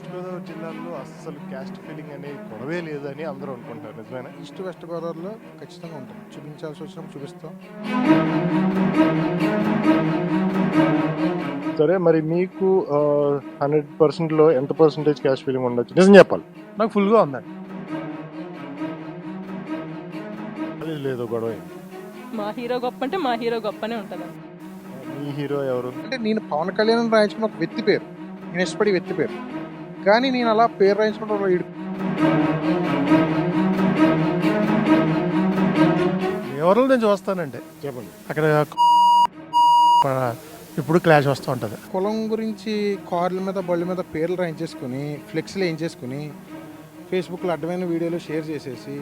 West Godavari జిల్లాలో అస్సలు caste feeling అనే గొడవే లేదని అందరూ అనుకుంటారు. నిజమేనా? ఈస్ట్ వెస్ట్ గోదావరిలో ఖచ్చితంగా ఉంటుంది. చూపించాల్సి వచ్చినప్పుడు చూపిస్తాం. సరే, మరి మీకు 100%లో ఎంత పర్సెంటేజ్ క్యాస్ట్ ఫీలింగ్ ఉండొచ్చు? నిజం చెప్పాలి. నాకు ఫుల్గా ఉందండి. అది లేదు గొడవ ఏంటి? మా హీరో గొప్ప అంటే మా హీరో గొప్పనే ఉంటుంది. మీ హీరో ఎవరు? అంటే నేను పవన్ కళ్యాణ్ రాయించుకున్న ఒక వ్యక్తి పేరు, నేను ఇష్టపడే వ్యక్తి పేరు, కానీ నేను అలా పేరు రాయించుకుంటే ఎవరో నేను చూస్తానండి. చెప్పండి. అక్కడ ఇప్పుడు క్లాష్ వస్తూ ఉంటుంది. కులం గురించి కార్ల మీద బళ్ళ మీద పేర్లు రాయించేసుకుని ఫ్లెక్స్లు వేయించేసుకుని ఫేస్బుక్లో అడ్డమైన వీడియోలు షేర్ చేసేసి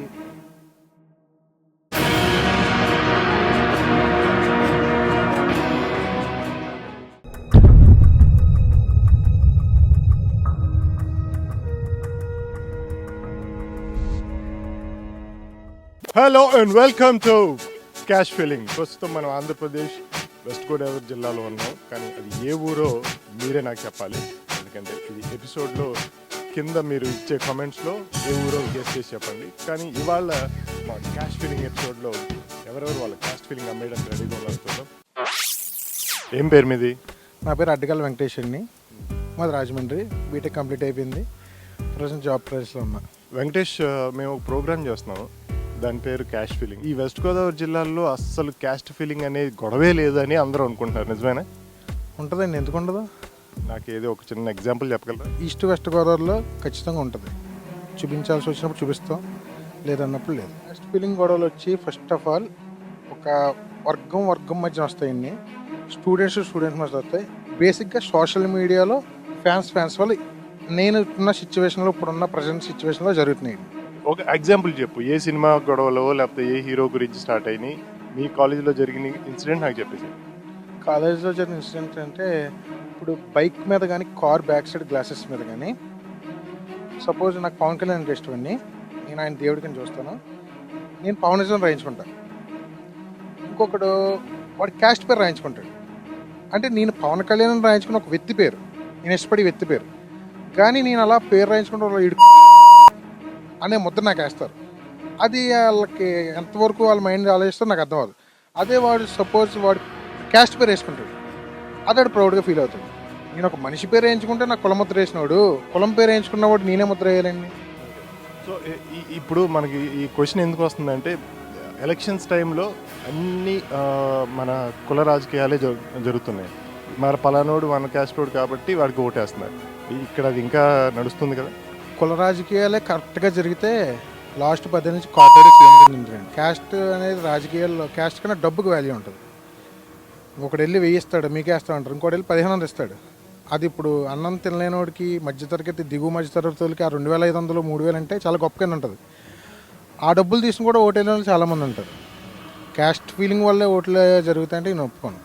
hello and welcome to cash feeling. ప్రస్తుతం మనం ఆంధ్రప్రదేశ్ వెస్ట్ గోదావరి జిల్లాలో ఉన్నాం, కానీ అది ఏ ఊరో మీరే నాకు చెప్పాలి. ఎందుకంటే ఇది ఎపిసోడ్లో కింద మీరు ఇచ్చే కామెంట్స్లో ఏ ఊరో గెస్ చేసి చెప్పండి. కానీ ఇవాళ మా క్యాష్ ఫీలింగ్ ఎపిసోడ్లో ఎవరెవరు వాళ్ళ క్యాస్ట్ ఫీలింగ్ అమ్మేయడానికి రెడీగా ఉన్నారు చూద్దాం. ఏం పేరు మీది? నా పేరు అడ్డగల్ వెంకటేష్ అండి, మాది రాజమండ్రి, బీటెక్ కంప్లీట్ అయిపోయింది, ప్రజెంట్ జాబ్ ట్రైల్స్లో ఉన్నా. వెంకటేష్, మేము ఒక ప్రోగ్రామ్ చేస్తున్నాము, దాని పేరు క్యాష్ ఫీలింగ్. ఈ వెస్ట్ గోదావరి జిల్లాలో అస్సలు క్యాస్ట్ ఫీలింగ్ అనేది గొడవే లేదని అందరూ అనుకుంటున్నారు. నిజమేనా? ఉంటుందండి, ఎందుకు ఉండదు? నాకు ఏదో ఒక చిన్న ఎగ్జాంపుల్ చెప్పగలరా? ఈస్ట్ వెస్ట్ గోదావరిలో ఖచ్చితంగా ఉంటుంది. చూపించాల్సి వచ్చినప్పుడు చూపిస్తాం, లేదన్నప్పుడు లేదు. క్యాస్ట్ ఫీలింగ్ గొడవలు వచ్చి ఫస్ట్ ఆఫ్ ఆల్ ఒక వర్గం మధ్య వస్తాయండి, స్టూడెంట్స్ మధ్య వస్తాయి. బేసిక్గా సోషల్ మీడియాలో ఫ్యాన్స్ వల్ల నేను ఉన్న సిచ్యువేషన్లో, ఇప్పుడున్న ప్రజెంట్ సిచ్యువేషన్లో జరుగుతున్నాయి. ఒక ఎగ్జాంపుల్ చెప్పు. ఏ సినిమా గొడవలో లేకపోతే ఏ హీరో గురించి స్టార్ట్ అయినాయి, మీ కాలేజీలో జరిగిన ఇన్సిడెంట్ నాకు చెప్పేసి. కాలేజ్లో జరిగిన ఇన్సిడెంట్ అంటే, ఇప్పుడు బైక్ మీద కానీ కార్ బ్యాక్ సైడ్ గ్లాసెస్ మీద కానీ, సపోజ్ నాకు పవన్ కళ్యాణ్ అంటే ఇష్టం అండి, నేను ఆయన దేవుడికి చూస్తాను, నేను పవనిజం రాయించుకుంటాను. ఇంకొకడు వాడు క్యాస్ట్ పేరు రాయించుకుంటాడు. అంటే నేను పవన్ కళ్యాణ్ రాయించుకున్న ఒక వ్యక్తి పేరు, నేను ఇష్టపడే వ్యక్తి పేరు, కానీ నేను అలా పేరు రాయించుకుంటే అనే ముద్ర నాకు వేస్తారు. అది వాళ్ళకి ఎంతవరకు వాళ్ళ మైండ్ ఆలోచిస్తారో నాకు అర్థం అవ్వదు. అదే వాడు సపోజ్ వాడు క్యాస్ట్ పేరు వేసుకుంటాడు, అదే వాడు ప్రౌడ్గా ఫీల్ అవుతాడు. నేను ఒక మనిషి పేరు వేయించుకుంటే నాకు కుల ముద్ర వేసినాడు, కులం పేరు వేయించుకున్నవాడు నేనే ముద్ర వేయాలండి. సో ఇప్పుడు మనకి ఈ క్వశ్చన్ ఎందుకు వస్తుందంటే, ఎలక్షన్స్ టైంలో అన్ని మన కుల రాజకీయాలే జరుగుతున్నాయి. మన పలానోడు మన క్యాస్ట్ వాడు కాబట్టి వాడికి ఓటేస్తున్నారు. ఇక్కడ అది ఇంకా నడుస్తుంది కదా. కుల రాజకీయాలే కరెక్ట్గా జరిగితే లాస్ట్ 10 నుంచి కార్పొరేట్ సీఎం కింద ఉంటుంది. క్యాస్ట్ అనేది రాజకీయాల్లో క్యాస్ట్ కన్నా డబ్బుకి వాల్యూ ఉంటుంది. ఒకడు వెళ్ళి 1000 ఇస్తాడు, మీకే వేస్తా అంటారు, ఇంకోటి వెళ్ళి 1500 ఇస్తాడు. అది ఇప్పుడు అన్నం తినలేనోడికి, మధ్యతరగతి దిగువ మధ్యతరగతులకి ఆ 2500 3000 అంటే చాలా గొప్పగా ఉంటుంది. ఆ డబ్బులు తీసుకుని కూడా ఓటేళ్ళ వాళ్ళు చాలామంది ఉంటారు. క్యాస్ట్ ఫీలింగ్ వల్లే ఓట్లు జరుగుతాయంటే నేను ఒప్పుకోను.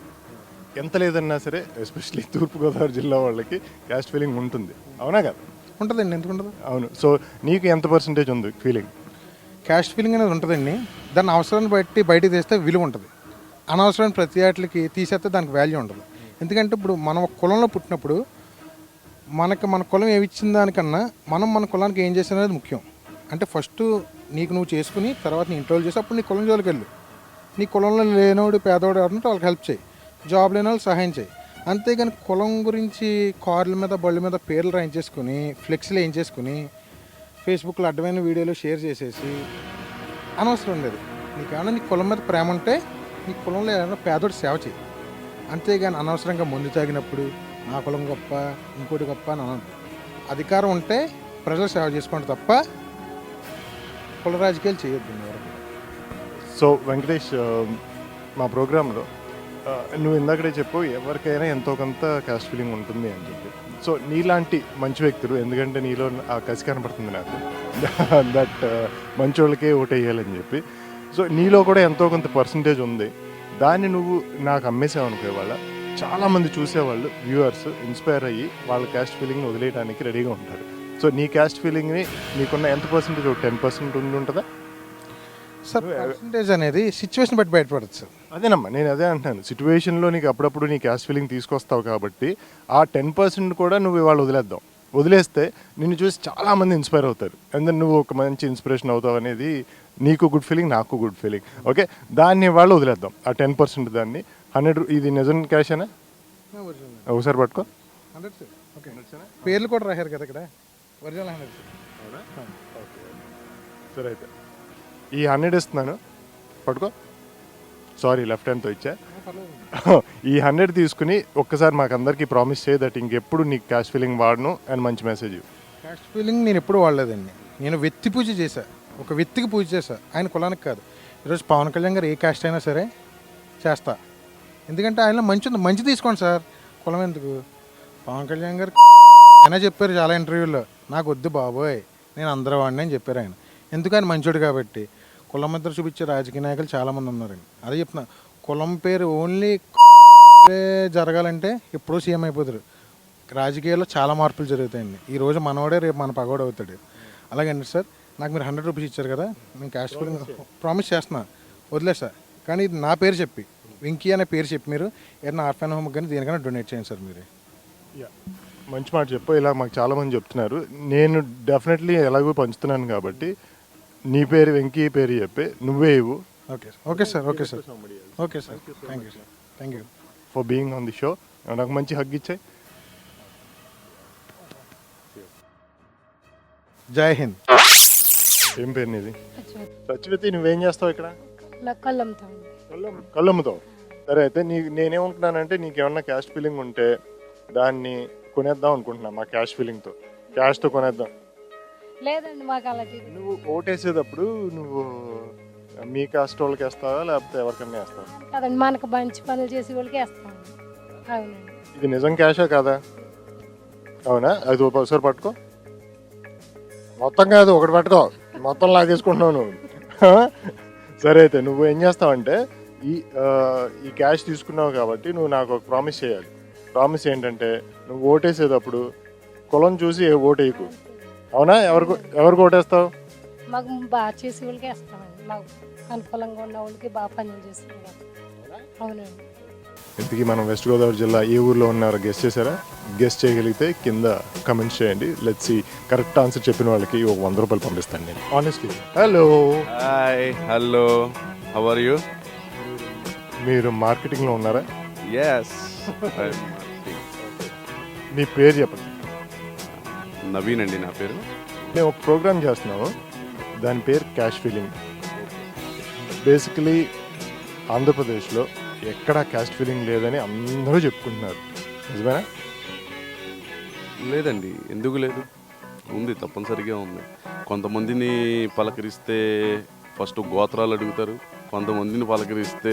ఎంత లేదన్నా సరే, ఎస్పెషల్లీ తూర్పుగోదావరి జిల్లా వాళ్ళకి క్యాస్ట్ ఫీలింగ్ ఉంటుంది. అవునా కదా? ఉంటుందండి, ఎందుకు ఉండదు? అవును. సో నీకు ఎంత పర్సెంటేజ్ ఉంది ఫీలింగ్? క్యాస్ట్ ఫీలింగ్ అనేది ఉంటుందండి. దాన్ని అవసరాన్ని బట్టి బయటికి తీస్తే విలువ ఉంటుంది. అనవసరమైన ప్రతి వాటికి తీసేస్తే దానికి వాల్యూ ఉండదు. ఎందుకంటే ఇప్పుడు మనం ఒక కులంలో పుట్టినప్పుడు మన కులం ఏమి ఇచ్చిన దానికన్నా మన కులానికి ఏం చేసిన అనేది ముఖ్యం. అంటే ఫస్ట్ నీకు నువ్వు చేసుకుని తర్వాత నీ ఇంట్లో చేసి అప్పుడు నీ కులం జోలికి వెళ్ళు. నీ కులంలో లేనోడు పేదోడు ఎవరంటే వాళ్ళకి హెల్ప్ చేయి, జాబ్ లేని వాళ్ళు సహాయం చేయి. అంతేగాని కులం గురించి కార్ల మీద బళ్ళ మీద పేర్లు రాయించేసుకుని ఫ్లెక్స్లు వేయించేసుకుని ఫేస్బుక్లో అడ్డమైన వీడియోలు షేర్ చేసేసి అనవసరం లేదు. నీకేమన్నా నీ కులం మీద ప్రేమ ఉంటే నీ కులంలో ఏమైనా పేదోడు సేవ చేయి. అంతేగాని అనవసరంగా మందు తాగినప్పుడు నా కులం గొప్ప ఇంకోటి గొప్ప అని అనద్దు. అధికారం ఉంటే ప్రజలు సేవ చేసుకోండి తప్ప కుల రాజకీయాలు చేయొద్దు ఎవరికి. సో వెంకటేష్, మా ప్రోగ్రాంలో నువ్వు ఇందాకడే చెప్పు, ఎవరికైనా ఎంతో కొంత క్యాస్ట్ ఫీలింగ్ ఉంటుంది అని చెప్పి. సో నీలాంటి మంచి వ్యక్తులు, ఎందుకంటే నీలో ఆ కసి కనపడుతుంది నాకు, దట్ మంచి వాళ్ళకే ఓటేయాలని చెప్పి. సో నీలో కూడా ఎంతో కొంత పర్సంటేజ్ ఉంది. దాన్ని నువ్వు నాకు అమ్మేసావు అనుకో, వాళ్ళ చాలామంది చూసేవాళ్ళు వ్యూవర్స్ ఇన్స్పైర్ అయ్యి వాళ్ళ క్యాస్ట్ ఫీలింగ్ని వదిలేయడానికి రెడీగా ఉంటారు. సో నీ క్యాస్ట్ ఫీలింగ్ని నీకున్న ఎంత పర్సెంటేజ్, 10% ఉంటుందా? సార్ పర్సంటేజ్ అనేది సిచ్యువేషన్ బట్టి బయటపడచ్చు సార్. అదేనమ్మా, నేను అదే అంటున్నాను. సిచ్యువేషన్లో నీకు అప్పుడప్పుడు నీ క్యాస్ట్ ఫీలింగ్ తీసుకొస్తావు కాబట్టి ఆ 10% కూడా నువ్వు ఇవాళ వదిలేద్దాం. వదిలేస్తే నిన్ను చూసి చాలామంది ఇన్స్పైర్ అవుతారు. అండ్ దెన్ నువ్వు ఒక మంచి ఇన్స్పిరేషన్ అవుతావు అనేది నీకు గుడ్ ఫీలింగ్, నాకు గుడ్ ఫీలింగ్. ఓకే, దాన్ని వాళ్ళు వదిలేద్దాం. ఆ 10% దాన్ని 100 ఇది నిజం క్యాషేనా? ఒకసారి పట్టుకో. 100 సార్. ఓకే, పేర్లు కూడా రాశారు కదా ఇక్కడ. Original 100 sir. అవునా? ఓకే, సరే అయితే ఈ 100 ఇస్తున్నాను, పట్టుకో. సారీ, లెఫ్ట్ హ్యాండ్తో ఇచ్చా. ఈ 100 తీసుకుని ఒక్కసారి మాకు అందరికీ ప్రామిస్ చేయి దట్ ఇంకెప్పుడు నీకు క్యాష్ ఫీలింగ్ వాడను అండ్ మంచి మెసేజ్. క్యాస్ట్ ఫీలింగ్ నేను ఎప్పుడు వాడలేదండి. నేను వ్యక్తి పూజ చేశా, ఒక వ్యక్తికి పూజ చేశా, ఆయన కులానికి కాదు. ఈరోజు పవన్ కళ్యాణ్ గారు ఏ క్యాస్ట్ అయినా సరే చేస్తా, ఎందుకంటే ఆయన మంచి తీసుకోండి సార్, కులం ఎందుకు. పవన్ కళ్యాణ్ గారు అయినా చెప్పారు చాలా ఇంటర్వ్యూల్లో, నాకు వద్దు బాబోయ్ నేను అందరూ వాడిని అని చెప్పారు ఆయన. ఎందుకు ఆయన మంచోడు కాబట్టి. కులం మధ్య చూపించే రాజకీయ నాయకులు చాలామంది ఉన్నారండి. అదే చెప్తున్నా, కులం పేరు ఓన్లీ జరగాలంటే ఎప్పుడూ సీఎం అయిపోతారు. రాజకీయాల్లో చాలా మార్పులు జరుగుతాయండి. ఈరోజు మనవాడే రేపు మన పగోడు అవుతాడు. అలాగండి సార్, నాకు మీరు 100 రూపీస్ ఇచ్చారు కదా, నేను క్యాష్ ఫీలింగ్ ప్రామిస్ చేస్తున్నా, వదిలేసా. కానీ ఇది నా పేరు చెప్పి, వెంకీ అనే పేరు చెప్పి మీరు ఏదైనా ఆర్ఫాన్ హోమ్కి కానీ దేనికైనా డొనేట్ చేయండి సార్ మీరు. మంచి మాట చెప్పు. ఇలా మాకు చాలామంది చెప్తున్నారు. నేను డెఫినెట్లీ ఎలాగో పంచుతున్నాను కాబట్టి నీ పేరు వెంకీ పేరు చెప్పి నువ్వే ఇవ్వు. Okay sir. Okay sir. Okay sir. Okay sir. Thank you sir. Thank you for being on the show. నాకు మంచి హగ్ ఇచ్చాయి. జై హింద్. ఏం పేరు నీది? సత్యవతి, నువ్వేం చేస్తావు ఇక్కడ? కళ్ళు అమ్ముతావు. సరే అయితే నేనేమనుకున్నానంటే నీకేమన్నా క్యాష్ ఫీలింగ్ ఉంటే దాన్ని కొనేద్దాం అనుకుంటున్నా. మా క్యాష్ ఫీలింగ్తో, క్యాష్తో కొనేద్దాం. లేదండి మాకు అలా నువ్వు ఓటేసేటప్పుడు నువ్వు మీ కాస్ట్ వాళ్ళకి వేస్తావా లేకపోతే ఎవరికన్నా వేస్తావా? కదండి, మనకు మంచి పనులు చేసే వాళ్ళకి వేస్తాం. అవునండి. ఇది నిజం క్యాషా కాదా? అవునా? అది ఒకసారి పట్టుకో. మొత్తం కాదు, ఒకటి పట్టుకో, మొత్తం లాగేసుకుంటున్నావు నువ్వు. సరే అయితే నువ్వు ఏం చేస్తావంటే ఈ క్యాష్ తీసుకున్నావు కాబట్టి నువ్వు నాకు ఒక ప్రామిస్ చేయాలి. ప్రామిస్ ఏంటంటే నువ్వు ఓటేసేటప్పుడు కులం చూసి ఓటు వేయకు. అవునా? ఎవరికి ఓటేస్తావు? మాకు బాగా చేసే వాళ్ళకి వేస్తామండి. మాకు అనుకూలంగా ఉన్న వాళ్ళకి బాగా పనులు చేసే వాళ్ళకి. అవునండి. ఇంతకీ మనం వెస్ట్ గోదావరి జిల్లా ఏ ఊర్లో ఉన్నారో గెస్ట్ చేశారా? గెస్ట్ చేయగలిగితే కింద కమెంట్స్ చేయండి. Let's see. కరెక్ట్ ఆన్సర్ చెప్పిన వాళ్ళకి ఒక 100 రూపాయలు పంపిస్తాను నేను. Honestly. Hello. Hi, hello, how are you? మీరు మార్కెటింగ్లో ఉన్నారా? ఎస్, మీ పేరు చెప్పండి. నవీన్ అండి నా పేరు. మేము ఒక ప్రోగ్రామ్ చేస్తున్నాము, దాని పేరు క్యాష్ ఫీలింగ్. బేసికలీ ఆంధ్రప్రదేశ్లో ఎక్కడా క్యాష్ ఫీలింగ్ లేదని అందరూ చెప్పుకుంటున్నారు. నిజమేనా? లేదండి, ఎందుకు లేదు, ఉంది, తప్పనిసరిగా ఉంది. కొంతమందిని పలకరిస్తే ఫస్ట్ గోత్రాలు అడుగుతారు, కొంతమందిని పలకరిస్తే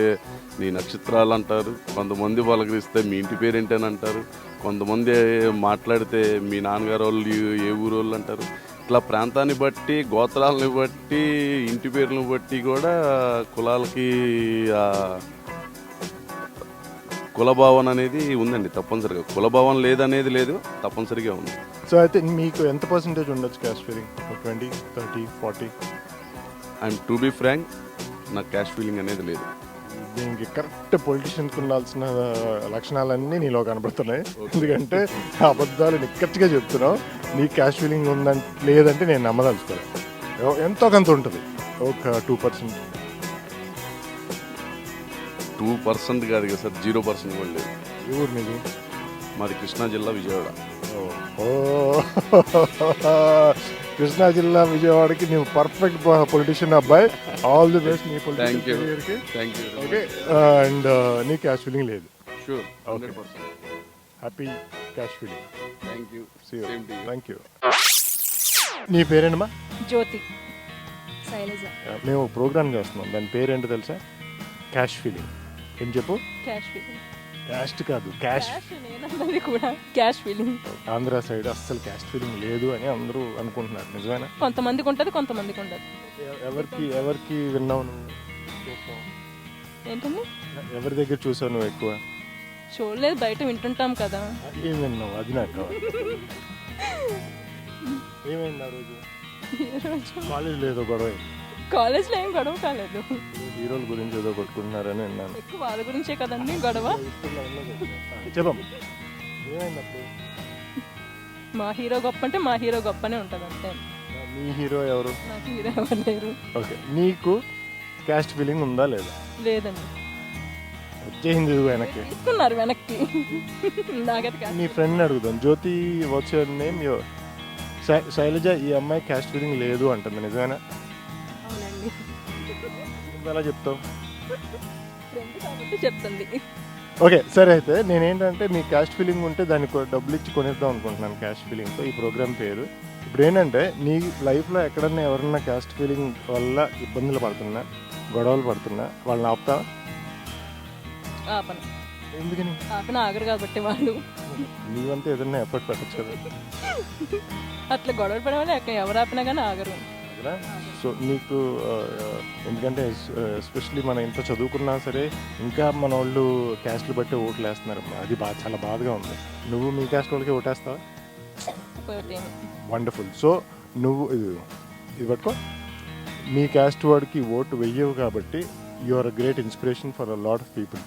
నీ నక్షత్రాలు అంటారు, కొంతమంది పలకరిస్తే మీ ఇంటి పేరేంటని అంటారు, కొంతమంది మాట్లాడితే మీ నాన్నగారు వాళ్ళు ఏ ఊరు వాళ్ళు అంటారు. ఇట్లా ప్రాంతాన్ని బట్టి, గోత్రాలని బట్టి, ఇంటి పేర్లను బట్టి కూడా కులాలకి కులభావన అనేది ఉందండి. తప్పనిసరిగా కులభావన లేదనేది లేదు, తప్పనిసరిగా ఉంది. సో అయితే మీకు ఎంత పర్సెంటేజ్ ఉండొచ్చు cash feeling? 20, 30, 40? And to be frank, నాకు క్యాష్ ఫీలింగ్ అనేది లేదు. దీనికి కరెక్ట్ పొలిటీషియన్కి ఉండాల్సిన లక్షణాలన్నీ నీలో కనబడుతున్నాయి. ఎందుకంటే అబద్ధాలు నిక్కచ్చిగా చెప్తున్నావు. నీ క్యాష్ ఫీలింగ్ ఉందంటే లేదంటే నేను నమ్మదలుచుకోలేదు. ఎంతో కొంత ఉంటుంది, ఒక 2%. 2% కాదు కదా సార్, 0% కూడా లేదు. ఏ ఊరు మీది? మాది కృష్ణా జిల్లా, విజయవాడ. ఓ కృష్ణా జిల్లా, విజయవాడకి నువ్వు పర్ఫెక్ట్ పొలిటీషియన్ అబ్బాయి. ఆల్ ది బెస్ట్ నీ పొలిటికల్ కెరీర్కి. Thank you. ఓకే, అండ్ నీ క్యాష్ ఫీలింగ్ లేదు. Sure, okay, happy caste feeling. Thank you. Thank you. నీ పేరేంటమ్మా? జ్యోతి. శైలజ. మేము ఒక ప్రోగ్రామ్ చేస్తున్నాం, దాని పేరేంటో తెలుసా? Cash feeling. ఏం చెప్పు? Cash feeling. క్యాస్ట్ కాదు, క్యాష్. నేనన్నది కూడా క్యాష్ ఫీలింగ్. ఆంధ్ర సైడ్ అస్సలు క్యాష్ ఫీలింగ్ లేదు అని అందరూ అనుకుంటున్నారు. నిజమేనా? కొంతమందికి ఉంటుంది, కొంతమందికి ఉండదు. ఎవరికి విన్నావు నువ్వు? ఏంటండి? ఎవరి దగ్గర చూసావు నువ్వు ఎక్కువ? చూడలేదు, బయట వింటుంటాం కదా. ఏం విన్నావు? అది నాకు కావాలి. ఏమైంది ఆ రోజు? కాలేజ్ లేదో గొడవ? కాలేజ్లో ఏం గొడవ కాలేదు. హీరోల గురించి ఏదో కొట్టుకుంటున్నారని విన్నాను. ఎక్కువ వాళ్ళ గురించే కదండి గొడవ. చెప్పం, ఏమైంది అప్పుడు? మా హీరో గొప్ప అంటే మా హీరో గొప్పనే ఉంటుంది అంతే. మీ హీరో ఎవరు? నాకు హీరో ఎవరు లేరు. ఓకే, నీకు క్యాస్ట్ ఫీలింగ్ ఉందా లేదా? లేదండి. వచ్చేసింది ఇది వెనక్కి. తీసుకున్నారు వెనక్కి. నాకైతే కాదు. నీ ఫ్రెండ్ని అడుగుదాం. జ్యోతి, వాట్స్ యువర్ నేమ్? శైలజ, ఈ అమ్మాయి క్యాస్ట్ ఫీలింగ్ లేదు అంటుంది, నిజమేనా? అవునండి. నువ్వు ఎలా చెప్తావు? ఫ్రెండ్ కాబట్టి చెప్తుంది. ఓకే సరే, అయితే నేనేంటంటే మీ క్యాస్ట్ ఫీలింగ్ ఉంటే దానికి డబ్బులు ఇచ్చి కొనేద్దాం అనుకుంటున్నాను క్యాస్ట్ ఫీలింగ్తో. ఈ ప్రోగ్రామ్ పేరు ఇప్పుడు ఏంటంటే, నీ లైఫ్లో ఎక్కడన్నా ఎవరన్నా క్యాస్ట్ ఫీలింగ్ వల్ల ఇబ్బందులు పడుతున్నా, గొడవలు పడుతున్నా, వాళ్ళని ఆపుతావా? ఆపన ఎందుకని? ఆపన ఆగరు కాబట్టి వాళ్ళు. నీవంతా ఏదన్నా ఎఫర్ట్ పెట్టచ్చు కదా. అట్లా గొడవలు పడే వాళ్ళు ఎవరు ఆపినా కానీ ఆగరు కదా. సో నీకు ఎందుకంటే ఎస్పెషలీ మనం ఇంత చదువుకున్నా సరే ఇంకా మన వాళ్ళు క్యాస్ట్లు బట్టి ఓట్లు వేస్తున్నారు. అది చాలా బాధగా ఉంది. నువ్వు మీ క్యాస్ట్ వాళ్ళకి ఓటేస్తావా? వండర్ఫుల్. సో నువ్వు ఇది పట్టుకో, మీ క్యాస్ట్ వాడికి ఓటు వెయ్యవు కాబట్టి you are a great inspiration for a lot of people.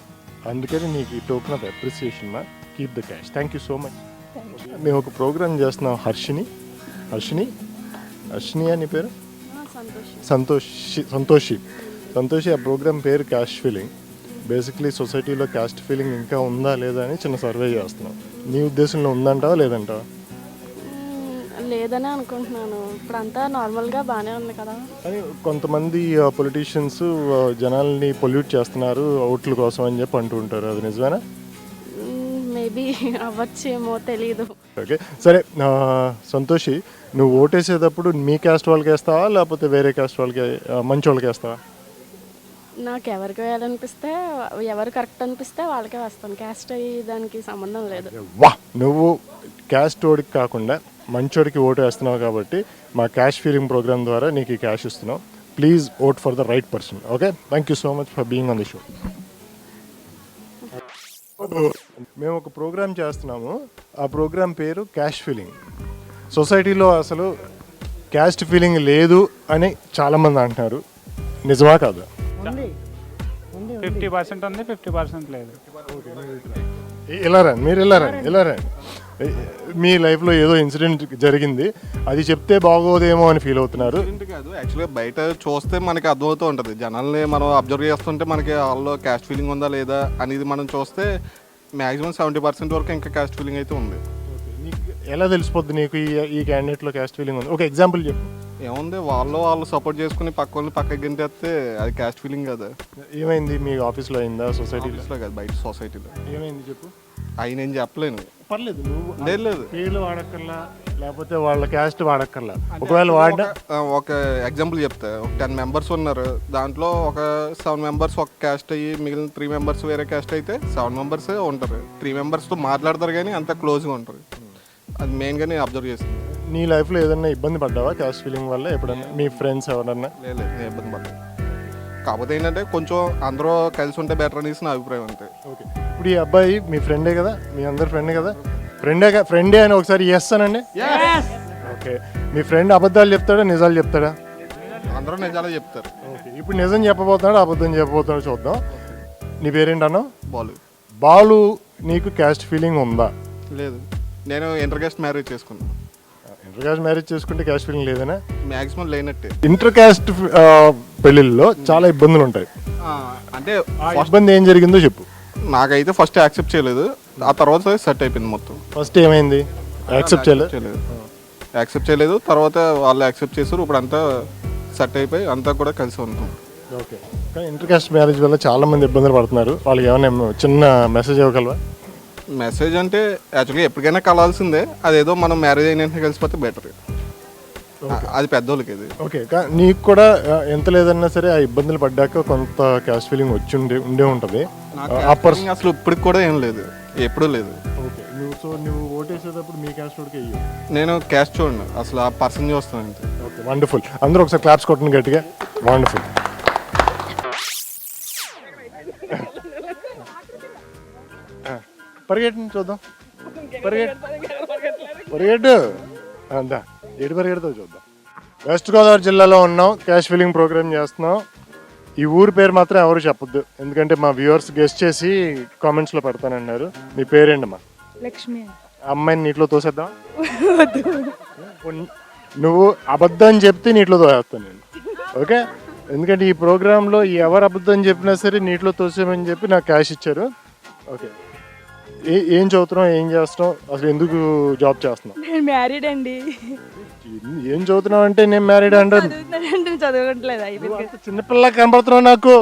అందుకని నీకు ఈ టోకెన్ ఆఫ్ అప్రిసియేషన్ మా keep the cash. Thank you so much. మేము ఒక ప్రోగ్రామ్ చేస్తున్నాం, హర్షిని అని పేరు? సంతోషి. ఆ ప్రోగ్రామ్ పేరు క్యాస్ట్ ఫీలింగ్. బేసిక్లీ సొసైటీలో క్యాస్ట్ ఫీలింగ్ ఇంకా ఉందా లేదా అని చిన్న సర్వే చేస్తున్నాం. నీ ఉద్దేశంలో ఉందంటావా లేదంటావా? లేదని అనుకుంటున్నాను. ఇప్పుడు అంతా నార్మల్గా బాగానే ఉంది కదా. కానీ కొంతమంది పొలిటీషియన్స్ జనాల్ని పొల్యూట్ చేస్తున్నారు ఓట్ల కోసం అని చెప్పి అంటూ ఉంటారు, అది నిజమేనా? మేబీ అవ్వచ్చేమో, తెలీదు. ఓకే సరే, సంతోషి, నువ్వు ఓటేసేటప్పుడు మీ క్యాస్ట్ వాళ్ళకి వేస్తావా లేకపోతే వేరే క్యాస్ట్ వాళ్ళకి, మంచి వాళ్ళకి వేస్తావా? నాకు ఎవరికి వేయాలనిపిస్తే, ఎవరు కరెక్ట్ అనిపిస్తే వాళ్ళకే వేస్తాను. క్యాస్ట్ అయ్యి దానికి సంబంధం లేదు. వా, నువ్వు క్యాస్ట్ ఓడికి కాకుండా మంచోడికి ఓటు వేస్తున్నావు కాబట్టి మా క్యాష్ ఫీలింగ్ ప్రోగ్రామ్ ద్వారా నీకు ఈ క్యాష్ ఇస్తున్నాం. Please vote for the right person. Okay, thank you so much for being on the show. మేము ఒక ప్రోగ్రామ్ చేస్తున్నాము, ఆ ప్రోగ్రామ్ పేరు క్యాష్ ఫీలింగ్. సొసైటీలో అసలు క్యాస్ట్ ఫీలింగ్ లేదు అని చాలామంది అంటున్నారు, నిజమా కాదు? 50% ఉంది, 50% లేదు. ఇలా రండి, మీరు ఇలా రండి. మీ లైఫ్లో ఏదో ఇన్సిడెంట్ జరిగింది, అది చెప్తే బాగోదేమో అని ఫీల్ అవుతున్నారు. కాదు, యాక్చువల్గా బయట చూస్తే మనకి అర్థమవుతూ ఉంటుంది. జనాల్ని మనం అబ్జర్వ్ చేస్తుంటే మనకి వాళ్ళలో క్యాస్ట్ ఫీలింగ్ ఉందా లేదా అనేది మనం చూస్తే మ్యాక్సిమం 70% వరకు ఇంకా క్యాస్ట్ ఫీలింగ్ అయితే ఉంది. ఎలా తెలిసిపోద్ది నీకు ఈ క్యాండిడేట్లో క్యాస్ట్ ఫీలింగ్ ఉంది? ఒక ఎగ్జాంపుల్ చెప్పు. ఏముంది, వాళ్ళు సపోర్ట్ చేసుకుని పక్క వాళ్ళని పక్కకి గింటేస్తే అది క్యాస్ట్ ఫీలింగ్ కదా. ఏమైంది మీ ఆఫీస్లో అయిందా, సొసైటీలో కాదు, బయట సొసైటీలో ఏమైంది చెప్పు. అవి నేను చెప్పలేను. పర్లేదు, నువ్వు లేదు పేర్లు వాడక్కర్లా, లేకపోతే వాళ్ళ క్యాస్ట్ వాడక్కర్లా. ఒకవేళ వాడినా ఒక ఎగ్జాంపుల్ చెప్తా. ఒక 10 మెంబర్స్ ఉన్నారు, దాంట్లో ఒక 7 మెంబర్స్ ఒక క్యాస్ట్ అయ్యి మిగిలిన 3 మెంబర్స్ వేరే క్యాస్ట్ అయితే 7 మెంబర్సే ఉంటారు. 3 మెంబర్స్తో మాట్లాడతారు కానీ అంత క్లోజ్గా ఉంటారు. అది మెయిన్గా నేను అబ్జర్వ్ చేసింది. నీ లైఫ్లో ఏదన్నా ఇబ్బంది పడ్డావా క్యాస్ట్ ఫీలింగ్ వల్ల ఎప్పుడన్నా? మీ ఫ్రెండ్స్ ఎవరన్నా? లేదు, నేను ఇబ్బంది పడ్డాను. కాకపోతే ఏంటంటే కొంచెం అందరూ కలిసి ఉంటే బెటర్ అనేసి నా అభిప్రాయం అంతే. ఓకే, ఇప్పుడు ఈ అబ్బాయి మీ ఫ్రెండే కదా, మీ అందరి ఫ్రెండే కదా? ఫ్రెండే అని ఒకసారి చేస్తానండి. ఓకే, మీ ఫ్రెండ్ అబద్ధాలు చెప్తాడా నిజాలు చెప్తాడా? అందరూ నిజాలే చెప్తారు. ఓకే, ఇప్పుడు నిజం చెప్పబోతున్నాడు అబద్ధం చెప్పబోతున్నాడు, చూద్దాం. నీ పేరేంటన్నా? బాలు. నీకు క్యాస్ట్ ఫీలింగ్ ఉందా? లేదు, నేను ఇంటర్ కాస్ట్ మ్యారేజ్ చేసుకున్నాను. ఇంటర్ కాస్ట్ మ్యారేజ్ చేసుకుంటే క్యాస్ట్ ఫీలింగ్ లేదనా? మ్యాక్సిమం లేనట్టే. ఇంటర్ కాస్ట్ పెళ్ళిళ్ళలో చాలా ఇబ్బందులు ఉంటాయి. అంటే ఇబ్బంది ఏం జరిగిందో చెప్పు. నాకైతే ఫస్ట్ యాక్సెప్ట్ చేయలేదు, ఆ తర్వాత సెట్ అయిపోయింది మొత్తం. ఫస్ట్ ఏమైంది? యాక్సెప్ట్ చేయలేదు, తర్వాత వాళ్ళు యాక్సెప్ట్ చేశారు. ఇప్పుడు అంతా సెట్ అయిపోయి అంతా కూడా కలిసి ఉంటాం. ఓకే, కానీ ఇంటర్ కాస్ట్ మ్యారేజ్ వల్ల చాలా మంది ఇబ్బందులు పడుతున్నారు. వాళ్ళకి ఏమైనా చిన్న మెసేజ్ ఇవ్వగలవా? మెసేజ్ అంటే యాక్చువల్గా ఎప్పటికైనా కలవాల్సిందే. అదేదో మనం మ్యారేజ్ అయిన కలిసిపోతే బెటర్, అది పెద్దోళ్ళకి ఇది. ఓకే, నీకు కూడా ఎంత లేదన్నా సరే ఆ ఇబ్బందులు పడ్డాక కొంత క్యాస్ట్ ఫీలింగ్ వచ్చి ఉండే ఉంటుంది. అసలు ఇప్పటికి కూడా ఏం లేదు, ఎప్పుడూ లేదు. ఓకే, నువ్వు ఓటేసేటప్పుడు మీ క్యాస్ట్ వాడికి అయ్యి? నేను క్యాస్ట్ చూడండి, అసలు ఆ పర్సన్ చూస్తాను అంతే. Okay, wonderful. అందరూ ఒకసారి క్లాప్స్ కొట్టండి గట్టిగా. వండర్ఫుల్. పరిగెట్టండి చూద్దాం. పరిగెట్టు అంతా ఏడు పరిగెడతావు చూద్దాం. వెస్ట్ గోదావరి జిల్లాలో ఉన్నాం, క్యాష్ ఫీలింగ్ ప్రోగ్రామ్ చేస్తున్నాం. ఈ ఊరి పేరు మాత్రం ఎవరు చెప్పొద్దు, ఎందుకంటే మా వ్యూవర్స్ గెస్ట్ చేసి కామెంట్స్లో పెడతానన్నారు. మీ పేరేంటమ్మా? అమ్మాయిని నీటిలో తోసేద్దాం. నువ్వు అబద్ధం చెప్తే నీటిలో తోసేస్తాను నేను, ఓకే? ఎందుకంటే ఈ ప్రోగ్రాంలో ఎవరు అబద్ధం చెప్పినా సరే నీటిలో తోసేమని చెప్పి నాకు క్యాష్ ఇచ్చారు, ఓకే? ఏం చదువుతున్నావు, ఏం చేస్తున్నావు, అసలు ఎందుకు జాబ్ చేస్తున్నావు? నేను మ్యారీడ్ అండి. ఏం చదువుతున్నావు అంటే నేను మ్యారీడ్ అంటాను. చదువుతున్నానంటే చదవట్లేదు అయిపోయింది. చిన్నపిల్ల కనపడుతున్నావు నాకు.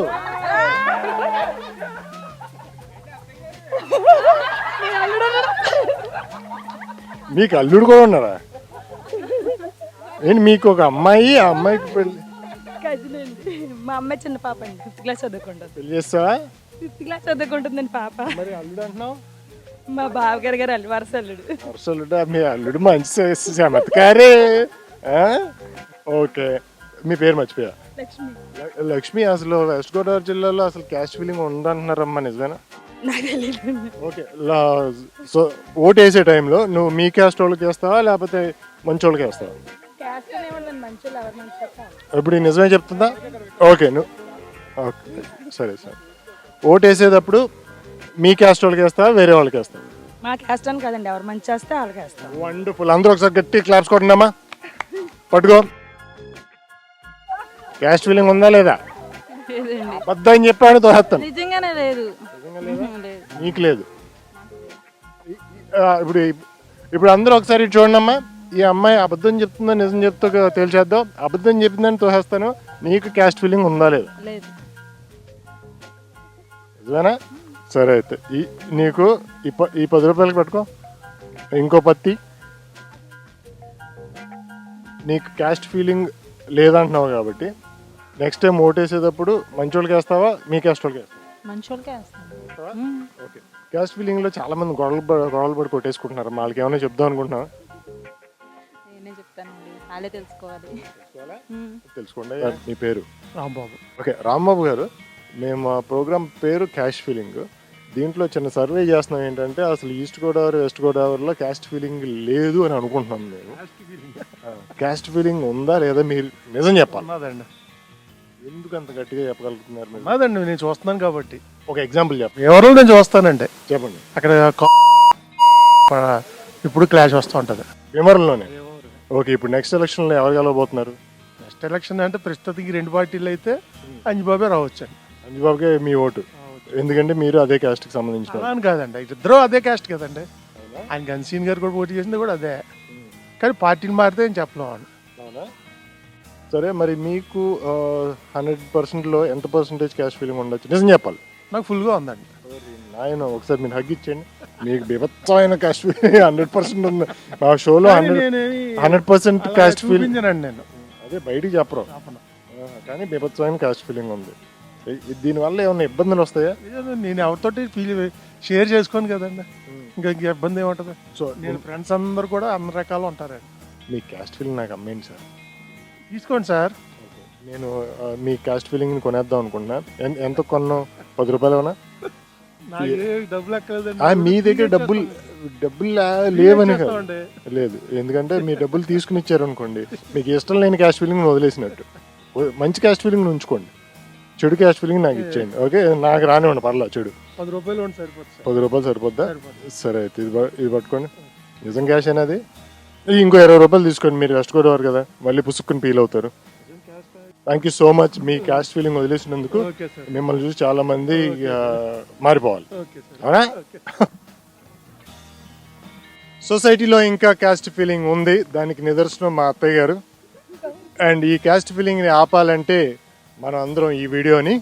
మీకు అల్లుడు కూడా ఉన్నారా? ఏంటి మీకు ఒక అమ్మాయి, ఆ అమ్మాయికి పెళ్ళి కజిన్ అండి. మా అమ్మాయి చిన్న పాప అండి, 5th క్లాస్ చదువుకుంటుంది. పెళ్లి చేస్తావా? 5th క్లాస్ చదువుకుంటుందండి పాప. మరి అల్లుడు అంటున్నావు? మా బావగారు గారు వరుస అల్లుడు. అసలు మీ అల్లుడు మంచి చమత్కారే. ఓకే, మీ పేరు మర్చిపోయా. లక్ష్మి. లక్ష్మి, అసలు వెస్ట్ గోదావరి జిల్లాలో అసలు క్యాస్ట్ ఫీలింగ్ ఉందంటున్నారమ్మా, నిజమేనా? నాకు తెలియదు. ఓకే, సో ఓటు వేసే టైంలో నువ్వు మీ క్యాస్ట్ వాళ్ళకి వేస్తావా లేకపోతే మంచి వాళ్ళకి వేస్తావా? క్యాస్ట్ ఏమన్నా మంచి ఎవరు మంచి ఇప్పుడు ఈ నిజమే చెప్తుందా? ఓకే, నువ్వు ఓకే, సరే సరే. ఓటు వేసేటప్పుడు మీ క్యాస్ట్ వాళ్ళకి వేస్తావా వేరే వాళ్ళకి వేస్తావా? మా క్యాస్ట్ అని కదండి, ఎవరు మంచి చేస్తే వాళ్ళకి వేస్తాం. వండర్ఫుల్. అందరూ ఒకసారి గట్టి క్లాప్స్ కొట్టండమ్మా. పట్టుకో. క్యాస్ట్ ఫీలింగ్ ఉందా లేదా? లేదండి. అబద్ధం చెప్పాను తోహేస్తాను. నిజంగానే లేదు. నీకు లేదు. ఇప్పుడు ఇప్పుడు అందరూ ఒకసారి చూడండమ్మా. ఈ అమ్మాయి అబద్ధం చెప్తుందో నిజం చెప్తా తేల్చేద్దాం. అబద్ధం చెప్పిందని తోహేస్తాను. నీకు క్యాస్ట్ ఫీలింగ్ ఉందా లేదా? లేదు. నిజమేనా? సరే అయితే నీకు ఈ 10 రూపాయలకి పట్టుకో. ఇంకో పత్తి. నీకు క్యాస్ట్ ఫీలింగ్ లేదంటున్నావు కాబట్టి నెక్స్ట్ టైం ఓటేసేటప్పుడు మంచి వాళ్ళకి వేస్తావా మీ క్యాస్ట్ వాళ్ళకి వేస్తావా? మంచి వాళ్ళకే వేస్తాం. ఓకే. క్యాస్ట్ ఫీలింగ్లో చాలా మంది గొడవలు పడి కొట్టేసుకుంటున్నారు. వాళ్ళకి ఏమైనా చెప్దాం అనుకుంటున్నావా? నేనే చెప్తానండి, వాళ్ళే తెలుసుకోవాలి. తెలుసుకోండి. మీ పేరు? రాంబాబు. ఓకే, రాంబాబు గారు, మేము ఆ ప్రోగ్రామ్ పేరు క్యాస్ట్ ఫీలింగ్. దీంట్లో చిన్న సర్వే చేస్తున్నాం. ఏంటంటే అసలు ఈస్ట్ గోదావరి వెస్ట్ గోదావరిలో క్యాస్ట్ ఫీలింగ్ లేదు అని అనుకుంటున్నాం మేము. క్యాస్ట్ ఫీలింగ్ ఉందా లేదా మీరు నిజం చెప్పాలి. ఉన్నదండి. ఎందుకు అంత గట్టిగా చెప్పగలుగుతున్నారు మీరు? ఉన్నదండి, నేను చూస్తున్నాను కాబట్టి. ఒక ఎగ్జాంపుల్ చెప్పండి. ఎవరో నేను చూస్తానండి, చెప్పండి. అక్కడ ఇప్పుడు క్లాష్ వస్తూ ఉంటుంది విమర్శలోనే. ఓకే, ఇప్పుడు నెక్స్ట్ ఎలక్షన్లో ఎవరు గెలవబోతున్నారు? నెక్స్ట్ ఎలక్షన్ అంటే ప్రస్తుతానికి 2 పార్టీలు అయితే అంజిబాబే రావచ్చు అండి. అంజుబాబుకే మీ ఓటు, ఎందుకంటే మీరు అదే క్యాస్ట్కి సంబంధించిన అలా అని కాదండి, ఇద్దరు అదే క్యాస్ట్ కదండి. ఆయన గన్సీన్ గారు కూడా పోటీ చేసింది కూడా అదే, కానీ పార్టీని మారితే ఏం చెప్పలేము అండి. అవునా? సరే, మరి మీకు 100%లో ఎంత పర్సెంటేజ్ క్యాస్ట్ ఫీలింగ్ ఉండొచ్చు? నిజం చెప్పాలి. నాకు ఫుల్గా ఉందండి. నాయన ఒకసారి మీరు హగ్ ఇచ్చేయండి. మీకు బీభత్సమైన క్యాస్ట్ ఫీలింగ్ 100% ఉంది. మా షోలో 100% క్యాస్ట్ ఫీలింగ్ నేను అదే బయటికి చెప్పరు, కానీ బీభత్సమైన క్యాస్ట్ ఫీలింగ్ ఉంది. దీనివల్ల ఏమైనా ఇబ్బందులు వస్తాయా? నేను ఎవరితోటి షేర్ చేసుకోను కదండి, ఇంకా ఇబ్బంది ఏముంటుంది. సో నేను ఫ్రెండ్స్ అందరు కూడా అన్ని రకాలు ఉంటారండి. మీ క్యాస్ట్ ఫీలింగ్ నాకు అమ్మేయండి సార్. తీసుకోండి సార్. నేను మీ క్యాస్ట్ ఫీలింగ్ని కొనేద్దాం అనుకుంటున్నా. ఎంత కొన్నావు? 10 రూపాయలు ఏమన్నా? డబ్బులు ఎక్కలేదండి. మీ దగ్గర డబ్బులు లేవని కాదు, లేదు. ఎందుకంటే మీ డబ్బులు తీసుకుని ఇచ్చారు అనుకోండి, మీకు ఇష్టం లేని క్యాస్ట్ ఫీలింగ్ వదిలేసినట్టు. మంచి క్యాస్ట్ ఫీలింగ్ ఉంచుకోండి, చెడు క్యాస్ట్ ఫీలింగ్ నాకు ఇచ్చేయండి. ఓకే, నాకు రానివ్వండి, పర్లేదు. చెడు 10 రూపాయలు సరిపోతుంది. 10 రూపాయలు సరిపోద్దా? సరే అయితే ఇది పట్టుకోండి. నిజం క్యాష్ అనేది. ఇంకో 20 రూపాయలు తీసుకోండి. మీరు వెస్ట్ గోదావరి కదా, మళ్ళీ పుసుక్కుని ఫీల్ అవుతారు. Thank you so much. మీ క్యాస్ట్ ఫీలింగ్ వదిలేసినందుకు మిమ్మల్ని చూసి చాలా మంది మారిపోవాలి. అవునా? సొసైటీలో ఇంకా క్యాస్ట్ ఫీలింగ్ ఉంది, దానికి నిదర్శనం మా అత్తయ్య గారు. అండ్ ఈ క్యాస్ట్ ఫీలింగ్ని ఆపాలంటే మనం అందరం ఈ వీడియోని